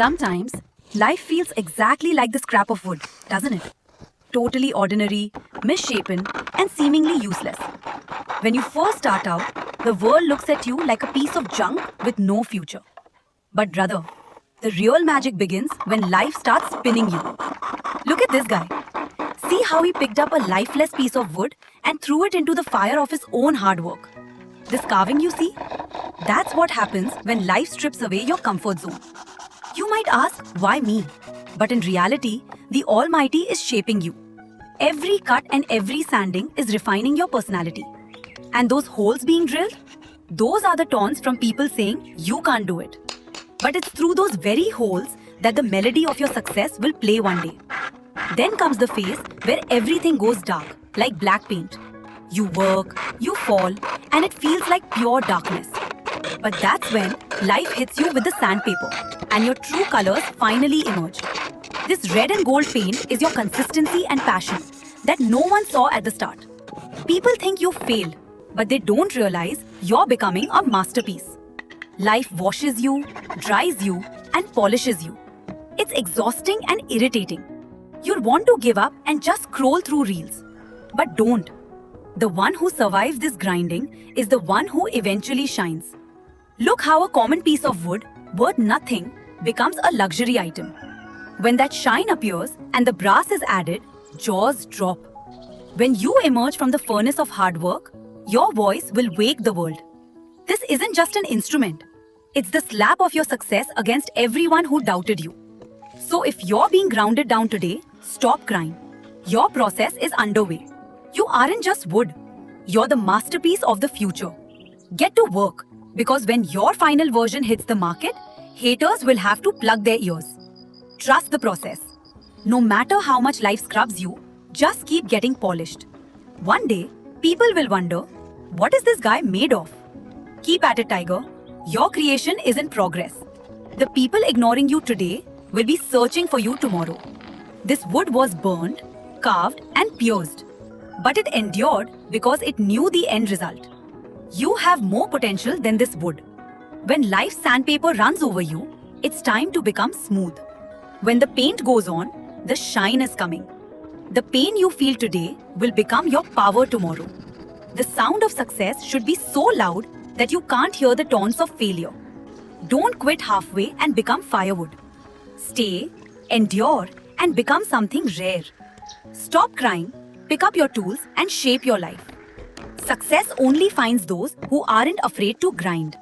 Sometimes, life feels exactly like the scrap of wood, doesn't it? Totally ordinary, misshapen, and seemingly useless. When you first start out, the world looks at you like a piece of junk with no future. But, brother, the real magic begins when life starts spinning you. Look at this guy. See how he picked up a lifeless piece of wood and threw it into the fire of his own hard work. This carving you see? That's what happens when life strips away your comfort zone. You might ask, why me? But in reality, the Almighty is shaping you. Every cut and every sanding is refining your personality. And those holes being drilled? Those are the taunts from people saying you can't do it. But it's through those very holes that the melody of your success will play one day. Then comes the phase where everything goes dark, like black paint. You work, you fall, and it feels like pure darkness. But that's when life hits you with the sandpaper and your true colors finally emerge. This red and gold paint is your consistency and passion that no one saw at the start. People think you failed, but they don't realize you're becoming a masterpiece. Life washes you, dries you, and polishes you. It's exhausting and irritating. You'll want to give up and just scroll through reels. But don't. The one who survives this grinding is the one who eventually shines. Look how a common piece of wood, worth nothing, becomes a luxury item. When that shine appears and the brass is added, jaws drop. When you emerge from the furnace of hard work, your voice will wake the world. This isn't just an instrument. It's the slap of your success against everyone who doubted you. So if you're being grounded down today, stop crying. Your process is underway. You aren't just wood. You're the masterpiece of the future. Get to work, because when your final version hits the market, haters will have to plug their ears. Trust the process. No matter how much life scrubs you, just keep getting polished. One day, people will wonder, what is this guy made of? Keep at it, Tiger. Your creation is in progress. The people ignoring you today will be searching for you tomorrow. This wood was burned, carved, and pierced. But it endured because it knew the end result. You have more potential than this wood. When life's sandpaper runs over you, it's time to become smooth. When the paint goes on, the shine is coming. The pain you feel today will become your power tomorrow. The sound of success should be so loud that you can't hear the taunts of failure. Don't quit halfway and become firewood. Stay, endure, and become something rare. Stop crying, pick up your tools, and shape your life. Success only finds those who aren't afraid to grind.